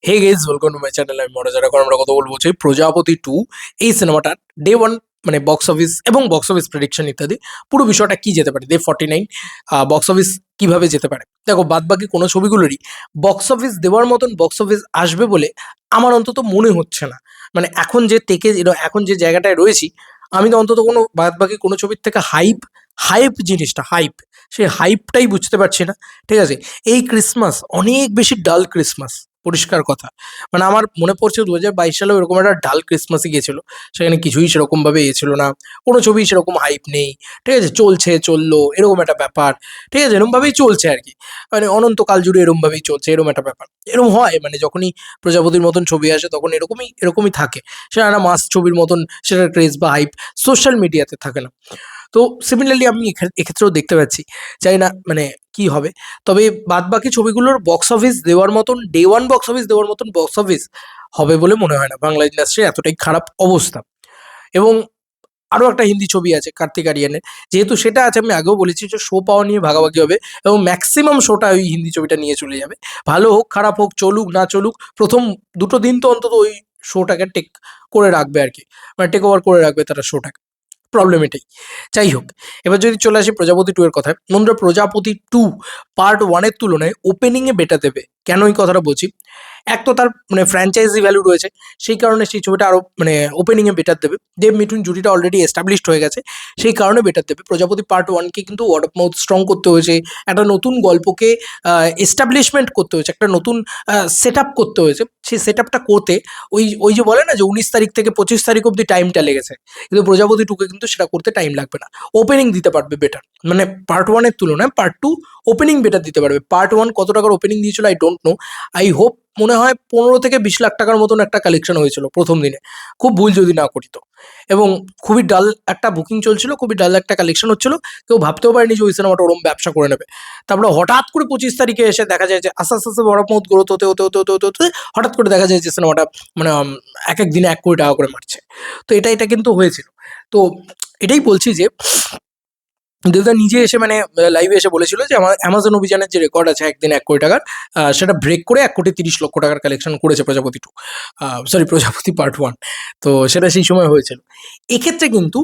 Hey guys welcome to my channel. আমি মনোজ। এখন আমরা কথা বলবো হচ্ছে প্রজাপতি 2 এই সিনেমাটার ডে 1 মানে বক্স অফিস এবং বক্স অফিস প্রেডিকশন ইত্যাদি পুরো বিষয়টা কি যেতে পারে, ডে 49 বক্স অফিস কিভাবে যেতে পারে। দেখো, বাদ বাকি কোনো ছবিগুলোরই বক্স অফিস দেওয়ার মতন বক্স অফিস আসবে বলে আমার অন্তত মনে হচ্ছে না। মানে এখন যে এখন যে জায়গাটায় রয়েছি, আমি তো অন্তত কোনো বাদ বাকি কোনো ছবির থেকে হাইপ হাইপ জিনিসটা হাইপ সেই হাইপটাই বুঝতে পারছি না। ঠিক আছে, এই ক্রিসমাস অনেক বেশি ডাল ক্রিসমাস, পরিষ্কার কথা। মানে আমার মনে পড়ছে 2022 সালেও এরকম একটা ডাল ক্রিসমাসই গিয়েছিল। সেখানে কিছুই সেরকমভাবে ছিল না, কোনো ছবি সেরকম হাইপ নেই। ঠিক আছে, চলছে চললো এরকম একটা ব্যাপার। ঠিক আছে, এরকমভাবেই চলছে আর কি। মানে অনন্তকাল জুড়ে এরকমভাবেই চলছে, এরকম একটা ব্যাপার। এরকম হয়, মানে যখনই প্রজাপতির মতন ছবি আসে তখন এরকমই এরকমই থাকে। সেটা একটা মাস ছবির মতন সেটার ক্রেজ বা হাইপ সোশ্যাল মিডিয়াতে থাকে না। তো সিমিলারলি আমি এক্ষেত্রেও দেখতে পাচ্ছি, জানি না মানে কি হবে। তবে বাদবাকি ছবিগুলোর বক্স অফিস দেওয়ার মতন ডে 1 বক্স অফিস দেওয়ার মতন বক্স অফিস হবে বলে মনে হয় না। বাংলা ইন্ডাস্ট্রির এতটাই খারাপ অবস্থা। এবং আরও একটা হিন্দি ছবি আছে কার্তিক আরিয়ানের, যেহেতু সেটা আছে আমি আগেও বলেছি যে শো পাওয়া নিয়ে ভাগাভাগি হবে এবং ম্যাক্সিমাম শোটা ওই হিন্দি ছবিটা নিয়ে চলে যাবে। ভালো হোক খারাপ হোক, চলুক না চলুক, প্রথম দুটো দিন তো অন্তত ওই শোটাকে টেক করে রাখবে আর কি। মানে টেক ওভার করে রাখবে তারা শোটাকে। প্রবলেম এটাই। যাই হোক, এবার যদি চলে আসি প্রজাপতি 2 এর কথায়। বন্ধুরা, প্রজাপতি 2 পার্ট 1 এর তুলনায় ওপেনিং এ বেটার দেবে। কেন এই কথাটা বলছি? এক তো তার মানে ফ্র্যাঞ্চাইজি ভ্যালু রয়েছে, সেই কারণে সেই ছবিটা আরো মানে ওপেনিং এ বেটার দেবে। দেব মিঠুন জুটিটা অলরেডি এস্টাবলিশড হয়ে গেছে, সেই কারণে বেটার দেবে। প্রজাপতি পার্ট 1 কে কিন্তু ওয়ার্ড অফ মাউথ স্ট্রং করতে হয়েছে, একটা নতুন গল্পকে এস্টাবলিশমেন্ট করতে হয়েছে, একটা নতুন সেটআপ করতে হয়েছে। সেই সেটআপটা করতে ওই যে বলে না যে 19 তারিখ থেকে 25 তারিখ অব্দি টাইমটা লেগেছে, কিন্তু প্রজাপতি 2 কে কিন্তু সেটা করতে টাইম লাগবে না। ওপেনিং দিতে পারবে বেটার, মানে পার্ট 1 এর তুলনায় পার্ট 2 ওপেনিং বেটার দিতে পারবে। পার্ট 1 কত টাকার ওপেনিং দিয়েছিল I don't know. I hope মনে হয় 15 থেকে 20 লাখ টাকার মতন একটা কালেকশন হয়েছিল প্রথম দিনে, খুব ভুল যদি না করি তো। এবং খুবই ডাল একটা বুকিং চলছিল, খুবই ডাল একটা কালেকশন হচ্ছিল। কেউ ভাবতেও পারেনি যে ওই সিনেমাটা ওরম ব্যবসা করে নেবে। তারপরে হঠাৎ করে 25 তারিখে এসে দেখা যায় যে আস্তে আস্তে আস্তে বড় মত গ্রোথ হতে হতে হতে হতে হতে হতে হঠাৎ করে দেখা যায় যে সিনেমাটা মানে এক এক দিনে 1 কোটি টাকা করে মারছে। তো এটা কিন্তু হয়েছিল। তো এটাই বলছি যে দেবদা নিজে এসে মানে লাইভে এসে বলেছিল যে আমার অ্যামাজন অভিযানের যে রেকর্ড আছে একদিন 1 কোটি টাকার, সেটা ব্রেক করে 1,30,00,000 টাকার কালেকশন করেছে প্রজাপতি 2, সরি প্রজাপতি পার্ট 1। তো সেটা সেই সময় হয়েছিল। এক্ষেত্রে কিন্তু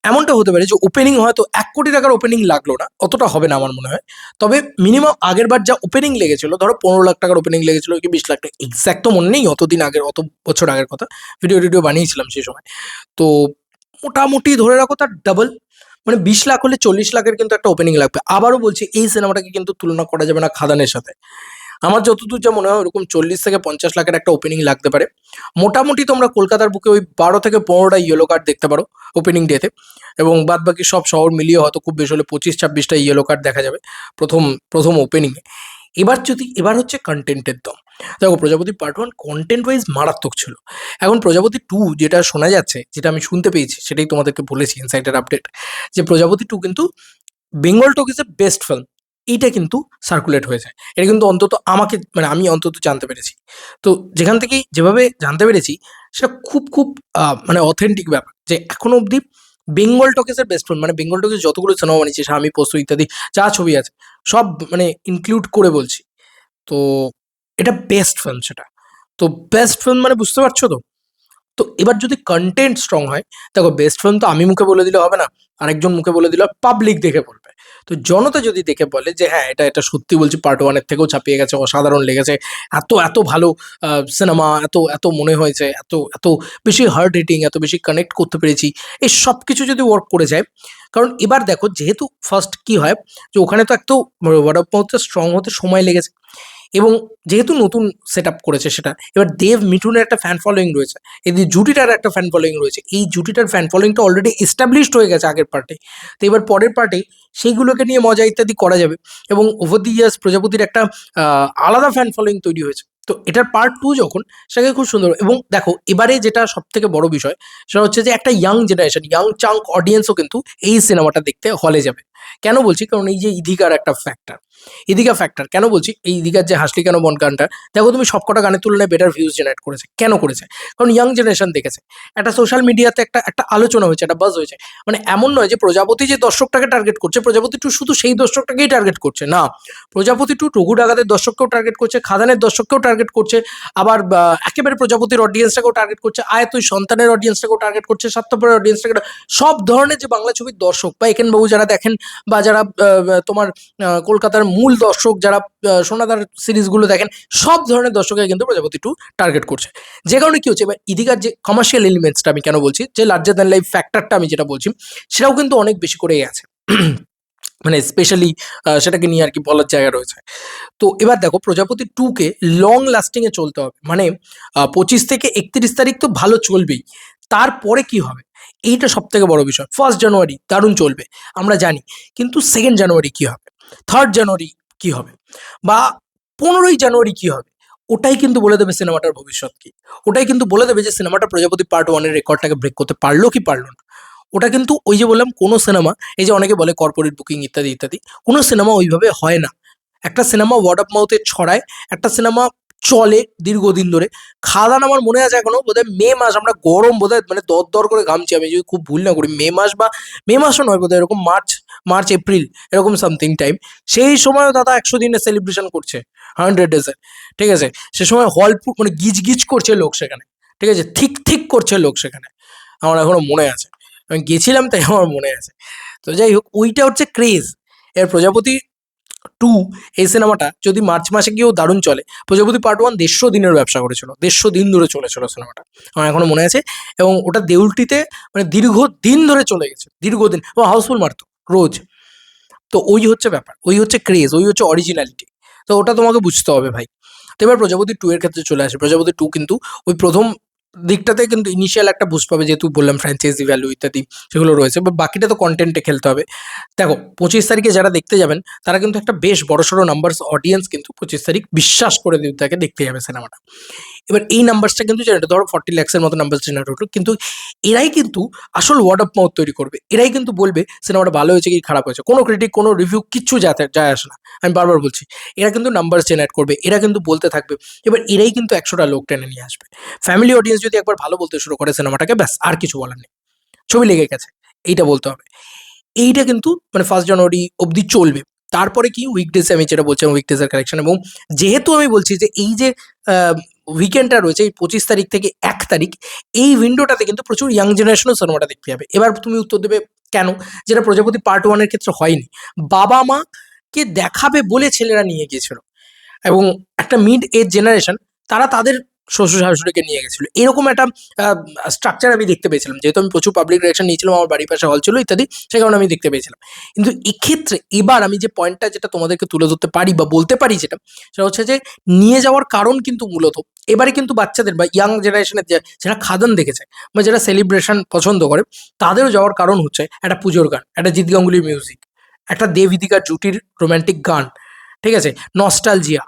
এমনটা হতে পারে যে ওপেনিং হয়তো 1 কোটি টাকার ওপেনিং লাগলো না, অতটা হবে না আমার মনে হয়। তবে মিনিমাম আগের বার যা ওপেনিং লেগেছিল, ধরো 15 লাখ টাকার ওপেনিং লেগেছিল কি 20 লাখ টাকা, এক্স্যাক্ট তো মনে নেই, অতদিন আগের অত বছর আগের কথা। ভিডিও বানিয়েছিলাম সেই সময়। তো মোটামুটি ধরে রাখো তার ডাবল, মানে 20 লাখ হলে 40 লাখের কিন্তু একটা ওপেনিং লাগবে। আবারও বলছি, এই সিনেমাটাকে কিন্তু তুলনা করা যাবে না খাদানের সাথে। আমার যতদূর যা মনে হয় ওরকম 40 থেকে 50 লাখের একটা ওপেনিং লাগতে পারে। মোটামুটি তোমরা কলকাতার বুকে ওই 12 থেকে 15টা ইয়েলো কার্ড দেখতে পারো ওপেনিং ডেতে, এবং বাদ বাকি সব শহর মিলিয়ে হয়তো খুব বেশি হলে 25-26টা ইয়েলো কার্ড দেখা যাবে প্রথম প্রথম ওপেনিংয়ে। এবার হচ্ছে কন্টেন্টের দম। দেখো, প্রজাপতি পার্ট 1 কন্টেন্ট ওয়াইজ মারাত্মক ছিল। এখন প্রজাপতি 2 যেটা শোনা যাচ্ছে, যেটা আমি শুনতে পেয়েছি, সেটাই তোমাদেরকে বলেছি ইনসাইডার আপডেট, যে প্রজাপতি 2 কিন্তু বেঙ্গল টকিজের বেস্ট ফিল্ম, এইটা কিন্তু সার্কুলেট হয়ে যায়। এটা কিন্তু অন্তত আমাকে মানে আমি অন্তত জানতে পেরেছি। তো যেখান থেকেই যেভাবে জানতে পেরেছি, সেটা খুব খুব মানে অথেন্টিক ব্যাপার যে এখনো অবধি বেঙ্গল টকিজের বেস্ট ফিল্ম, মানে বেঙ্গল টকিজ যতগুলো সিনেমা বানিয়েছে, স্বামী পোস্ত ইত্যাদি যা ছবি আছে সব মানে ইনক্লুড করে বলছি। তো এটা বেস্ট ফিল্ম সেটা। তো বেস্ট ফিল্ম মানে বুঝতে পারছো তো? তো এবার যদি কন্টেন্ট স্ট্রং হয়, দেখো বেস্ট ফিল্ম তো আমি মুখে বলে দিলে হবে না, আরেকজন মুখে বলে দিলে পাবলিক দেখে বলবে। তো জনতা যদি দেখে বলে যে হ্যাঁ এটা সত্যি বলছি, পার্ট 1 এর থেকেও ছাপিয়ে গেছে, অসাধারণ লেগেছে, এত এত ভালো সিনেমা, এত এত মনে হয়েছে, এত এত বেশি হার্ট হিটিং, এত বেশি কানেক্ট করতে পেরেছি, এই সব কিছু যদি ওয়ার্ক করে যায়। কারণ এবার দেখো, যেহেতু ফার্স্ট কি হয় যে ওখানে তো একটু ওয়ার্ড অফ মাউথটা স্ট্রং হতে সময় লেগেছে, এবং যেহেতু নতুন সেট আপ করেছে সেটা, এবার দেব মিঠুনের একটা ফ্যান ফলোয়িং রয়েছে, এদের জুটিটার একটা ফ্যান ফলোয়িং রয়েছে, এই জুটিটার ফ্যান ফলোয়িংটা অলরেডি এস্টাবলিশড হয়ে গেছে আগের পার্টে। তো এবার পরের পার্টে সেইগুলোকে নিয়ে মজা ইত্যাদি করা যাবে, এবং ওভার দি ইয়ার্স প্রজাপতির একটা আলাদা ফ্যান ফলোয়িং তৈরি হয়েছে। তো এটার পার্ট 2 যখন, সেটাকে খুব সুন্দর। এবং দেখো এবারে যেটা সব থেকে বড় বিষয়, সেটা হচ্ছে যে একটা ইয়াং জেনারেশন, ইয়াং চাঙ্ক অডিয়েন্সও কিন্তু এই সিনেমাটা দেখতে হলে যাবে। কেন বলছি? কারণ এই যে ইধিকার একটা ফ্যাক্টর, ইদিকা ফ্যাক্টর কেন বলছি, এই ইদিকার যে হাসলি কেন বন গানটা, দেখো তুমি সবকটা গানের তুলনায় বেটার ভিউজ জেনারেট করেছে। কেন করেছে? কারণ ইয়াং জেনারেশন দেখেছে, একটা সোশ্যাল মিডিয়াতে একটা একটা আলোচনা হয়েছে, একটা বাজ হয়েছে। মানে এমন নয় যে প্রজাপতি যে দর্শকটাকে টার্গেট করছে, প্রজাপতি টু শুধু সেই দর্শকটাকেই টার্গেট করছে না, প্রজাপতি টু রঘু ডাকাতের দর্শককেও টার্গেট করছে, খাদানের দর্শককেও টার্গেট করছে, আবার একেবারে প্রজাপতির অডিয়েন্সটাকেও টার্গেট করছে, আয় তুই সন্তানের অডিয়েন্সটাকেও টার্গেট করছে, স্বার্থপরের অডিয়েন্সটাকে, সব ধরনের যে বাংলা ছবির দর্শক বা একেন বাবু যারা দেখেন, বা যারা তোমার কলকাতার মূল দর্শক যারা সোনাদার সিরিজগুলো দেখেন, সব ধরনের দর্শকের কিন্তু প্রজাপতি টু টার্গেট করছে। যে কারণে কি হচ্ছে, এবার ইদিকার যে কমার্শিয়াল এলিমেন্টসটা আমি কেন বলছি, যে লার্জার দ্যান লাইফ ফ্যাক্টরটা আমি যেটা বলছি, সেটাও কিন্তু অনেক বেশি করেই আছে। মানে স্পেশালি সেটাকে নিয়ে আর কি বলার জায়গা রয়েছে। তো এবার দেখো প্রজাপতি টুকে লং লাস্টিংয়ে চলতে হবে, মানে 25 থেকে 31 তারিখ তো ভালো চলবেই, তারপরে কি হবে এইটা সব থেকে বড় বিষয়। 1 জানুয়ারি দারুণ চলবে আমরা জানি, কিন্তু 2 জানুয়ারি কি হবে, 3 জানুয়ারি কি হবে, বা 15 জানুয়ারি কি হবে, ওটাই কিন্তু বলে দেবে সিনেমাটার ভবিষ্যৎ কি। ওটাই কিন্তু বলে দেবে যে সিনেমাটা প্রজাপতি পার্ট 1-এর রেকর্ডটাকে ব্রেক করতে পারলো কি পারলো না। ওটা কিন্তু ওই যে বললাম, কোনো সিনেমা, এই যে অনেকে বলে কর্পোরেট বুকিং ইত্যাদি ইত্যাদি, কোনো সিনেমা ওইভাবে হয় না। একটা সিনেমা ওয়ার্ড অফ মাউথে ছড়ায়, একটা সিনেমা চলে দীর্ঘদিন ধরে। খাদান আমার মনে আছে এখনো, বোধহয় মে মাস, আমরা গরম বোধহয় মানে দর দর করে ঘামছি, আমি যদি খুব ভুল না করি মে মাস, বা মে মাসও নয় বোধহয়, এরকম মার্চ, এপ্রিল, এরকম সামথিং টাইম। সেই সময়ও দাদা 100 দিনের সেলিব্রেশন করছে, 100 ডেজের। ঠিক আছে, সে সময় হল মানে গিজ গিজ করছে লোক সেখানে, ঠিক আছে, ঠিক ঠিক করছে লোক সেখানে, আমার এখনো মনে আছে, আমি গেছিলাম তাই আমার মনে আছে। তো যাই হোক, ওইটা হচ্ছে ক্রেজ। এর প্রজাপতি টু, এই সিনেমাটা যদি মার্চ মাসে গিয়েও দারুণ চলে, প্রজাপতি পার্ট 1 150 দিনের ব্যবসা করেছিল, 150 দিন ধরে চলেছিল সিনেমাটা, আমার এখনো মনে আছে। এবং ওটা দেউলটিতে মানে দীর্ঘদিন ধরে চলে গেছে, দীর্ঘদিন, ও হাউসফুল মারতো রোজ। তো ওই হচ্ছে ব্যাপার, ওই হচ্ছে ক্রেজ, ওই হচ্ছে অরিজিনালিটি। তো ওটা তোমাকে বুঝতে হবে ভাই। তো এবার প্রজাপতি টু এর ক্ষেত্রে চলে আসে, প্রজাপতি টু কিন্তু ওই প্রথম দিকটাতে কিন্তু ইনিশিয়াল একটা বুস্ট পাবে, যেহেতু বললাম ফ্র্যাঞ্চাইজি ভ্যালু ইত্যাদি সেগুলো রয়েছে, বাট বাকিটা তো কন্টেন্টে খেলতে হবে। দেখো 25 তারিখে যারা দেখতে যাবেন, তারা কিন্তু একটা বেশ বড়সড় নাম্বারস অডিয়েন্স কিন্তু 25 তারিখ বিশ্বাস করে তাকে দেখতে যাবে সিনেমাটা। এবার এই নাম্বারসটা কিন্তু যেটা ধরো 40 লাখসের মতো নাম্বার জেনারেট হলো, কিন্তু এরাই কিন্তু আসল ওয়ার্ড অফ মাউথ তৈরি করবে, এরাই কিন্তু বলবে সিনেমাটা ভালো হয়েছে কি খারাপ হয়েছে, কোনো ক্রিটিক কোনো রিভিউ কিচ্ছু যায় আসে না, আমি বারবার বলছি। এরা কিন্তু নাম্বার জেনারেট করবে, এরা কিন্তু বলতে থাকবে, এবার এরাই কিন্তু 100টা লোক টেনে নিয়ে আসবে। ফ্যামিলি অডিয়েন্স যদি একবার ভালো বলতে শুরু করে সিনেমাটাকে, ব্যাস আর কিছু বলার নেই, ছবি লেগে গেছে, এইটা বলতে হবে। এইটা কিন্তু মানে 1 জানুয়ারি অবধি চলবে। তারপরে কি উইকডেজে, আমি যেটা বলছিলাম উইকডেজের কালেকশন, এবং যেহেতু আমি বলছি যে এই যে উইকেন্ডটা রয়েছে, এই 25 তারিখ থেকে 1 তারিখ, এই উইন্ডোটাতে কিন্তু প্রচুর ইয়াং জেনারেশনও সিনেমাটা দেখতে যাবে। এবার তুমি উত্তর দেবে কেন, যেটা প্রজাপতি পার্ট 1-এর ক্ষেত্রে হয়নি। বাবা মাকে দেখাবে বলে ছেলেরা নিয়ে গিয়েছিল, এবং একটা মিড এজ জেনারেশন, তারা তাদের শ্বশুর শাশুড়িকে নিয়ে গেছিল, এরকম একটা স্ট্রাকচার আমি দেখতে পেয়েছিলাম, যেহেতু আমি প্রচুর পাবলিক রিয়াকশন নিয়েছিলাম, আমার বাড়ির পাশে হল ছিল ইত্যাদি, সে কারণে আমি দেখতে পেয়েছিলাম। কিন্তু এক্ষেত্রে এবার আমি যে পয়েন্টটা যেটা তোমাদেরকে তুলে ধরতে পারি বা বলতে পারি, সেটা হচ্ছে যে নিয়ে যাওয়ার কারণ কিন্তু মূলত এবারে কিন্তু বাচ্চাদের বা ইয়াং জেনারেশনের যারা খাদান দেখেছে বা যারা সেলিব্রেশন পছন্দ করে, তাদেরও যাওয়ার কারণ হচ্ছে একটা পুজোর গান, একটা জিৎ গাঙ্গুলির মিউজিক, একটা দেবিদিকার জুটির রোম্যান্টিক গান, ঠিক আছে, নস্টালজিয়া,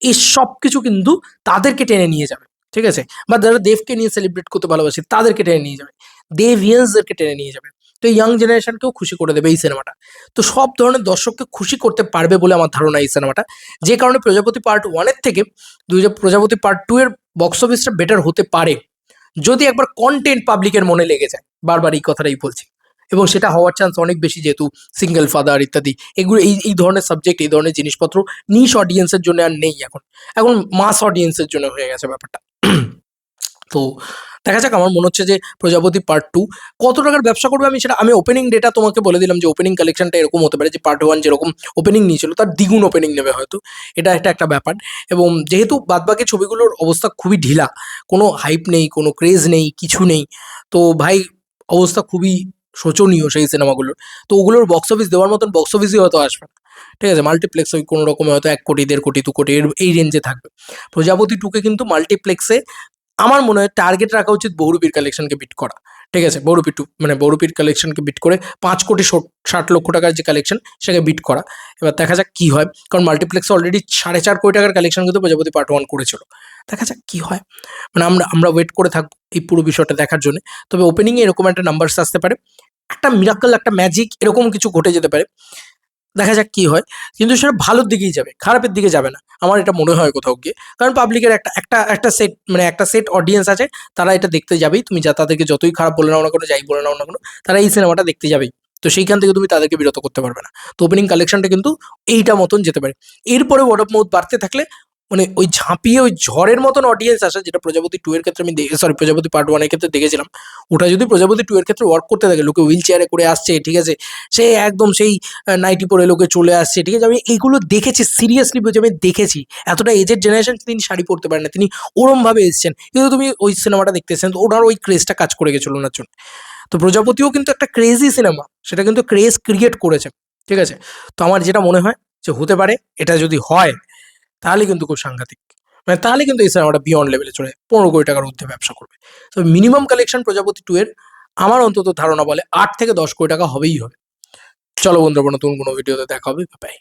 এই সব কিছু কিন্তু তাদেরকে টেনে নিয়ে যাবে। ঠিক আছে, বা যারা দেবকে নিয়ে সেলিব্রেট করতে ভালোবাসে তাদেরকে টেনে নিয়ে যাবে, দেভিয়ান্সদেরকে টেনে নিয়ে যাবে। তো ইয়াং জেনারেশনকেও খুশি করে দেবে এই সিনেমাটা। তো সব ধরনের দর্শককে খুশি করতে পারবে বলে আমার ধারণা এই সিনেমাটা। যে কারণে প্রজাপতি পার্ট 1-এর থেকে প্রজাপতি পার্ট 2 এর বক্স অফিসটা বেটার হতে পারে, যদি একবার কন্টেন্ট পাবলিকের মনে লেগে যায়। বারবার এই কথাটাই বলছি, এবং সেটা হওয়ার চান্স অনেক বেশি, যেহেতু সিঙ্গেল ফাদার ইত্যাদি এগুলো, এই ধরনের সাবজেক্ট, এই ধরনের জিনিসপত্র নিশ অডিয়েন্সের জন্য আর নেই, এখন এখন মাস অডিয়েন্সের জন্য হয়ে গেছে ব্যাপারটা। তো দেখা যাক, আমার মনে হচ্ছে যে প্রজাপতি পার্ট 2 কত টাকার ব্যবসা করবে, আমি ওপেনিং ডেটা তোমাকে বলে দিলাম, যে ওপেনিং কালেকশনটা এরকম হতে পারে যে পার্ট 1 যেরকম ওপেনিং নিয়েছিল তার দ্বিগুণ ওপেনিং নেবে হয়তো, এটা একটা ব্যাপার। এবং যেহেতু বাদবাকি ছবিগুলোর অবস্থা খুবই ঢিলা, কোনো হাইপ নেই, কোনো ক্রেজ নেই, কিছু নেই, তো ভাই অবস্থা খুবই শোচনীয় সেই সিনেমাগুলোর। তো ওগুলোর বক্স অফিস দেওয়ার মতন বক্স অফিসই হয়তো আসবে না। ঠিক আছে, মাল্টিপ্লেক্স ওই কোনো রকমে হয়তো 1 কোটি 1.5 কোটি 2 কোটি এই রেঞ্জে থাকবে। প্রজাপতি 2কে কিন্তু মাল্টিপ্লেক্সে আমার মনে হয় টার্গেট রাখা উচিত বহুরূপীর কালেকশনকে বিট করা। ঠিক আছে, বহুরূপী 2 মানে বহুরূপীর কালেকশনকে বিট করে 5 কোটি 60 লক্ষ টাকার যে কালেকশন সেটাকে বিট করা। এবার দেখা যাক কি হয়, কারণ মাল্টিপ্লেক্সে অলরেডি 4.5 কোটি টাকার কালেকশন কিন্তু প্রজাপতি পার্ট 1 করেছিল। দেখা যাক কি হয়, মানে আমরা ওয়েট করে থাকবো এই পুরো বিষয়টা দেখার জন্য। তবে ওপেনিংয়ে এরকম একটা নাম্বারস আসতে পারে, একটা মিরাকল, একটা ম্যাজিক এরকম কিছু ঘটে যেতে পারে। দেখা যাক কি হয়, কিন্তু সেটা ভালোর দিকেই যাবে, খারাপের দিকে যাবে না, আমার এটা মনে হয় কোথাও গিয়ে। কারণ পাবলিকের একটা সেট, মানে একটা সেট অডিয়েন্স আছে, তারা এটা দেখতে যাবেই, তুমি যা তাদেরকে যতই খারাপ বলে নাও না কোনো, যাই বলে নাও না কোনো, তারা এই সিনেমাটা দেখতে যাবেই। তো সেইখান থেকে তুমি তাদেরকে বিরত করতে পারবে না। তো ওপেনিং কালেকশনটা কিন্তু এইটা মতন যেতে পারে। এরপরে ওয়ার্ড অফ মাউথ বাড়তে থাকলে, মানে ওই ঝাঁপিয়ে ওই ঝড়ের মতন অডিয়েন্স আসে, যেটা প্রজাপতি 2 এর ক্ষেত্রে আমি সরি প্রজাপতি পার্ট 1 এর ক্ষেত্রে দেখেছিলাম। ওটা যদি প্রজাপতি 2 এর ক্ষেত্রে ওয়ার্ক করতে থাকে, লোকে হুইল চেয়ারে করে আসছে, ঠিক আছে? সে একদম সেই নাইটি পরে লোকে চলে আসছে, ঠিক আছে? আমি এইগুলো দেখেছি, সিরিয়াসলি বলছি, আমি দেখেছি। এতটা এজেড জেনারেশন, তিনি শাড়ি পরতে পারেন না, তিনি ওরমভাবে এসেছেন। কিন্তু তুমি ওই সিনেমাটা দেখতে এসেছেন, তো ওনার ওই ক্রেজটা কাজ করে গেছিল ওনার জন্য। তো প্রজাপতিও কিন্তু একটা ক্রেজি সিনেমা, সেটা কিন্তু ক্রেজ ক্রিয়েট করেছে, ঠিক আছে? তো আমার যেটা মনে হয় যে হতে পারে, এটা যদি হয় তাহলে কিন্তু খুব সাংঘাতিক। মানে তাহলে কিন্তু এই সিনেমাটা বিয়ন্ড লেভেলে চলে 15 কোটি টাকার ঊর্ধ্বে ব্যবসা করবে। তো মিনিমাম কালেকশন প্রজাপতি 2 এর আমার অন্তত ধারণা বলে 8 থেকে 10 কোটি টাকা হবেই হবে। চলো বন্ধুরা, নতুন কোনো ভিডিওতে দেখা হবে। বাই।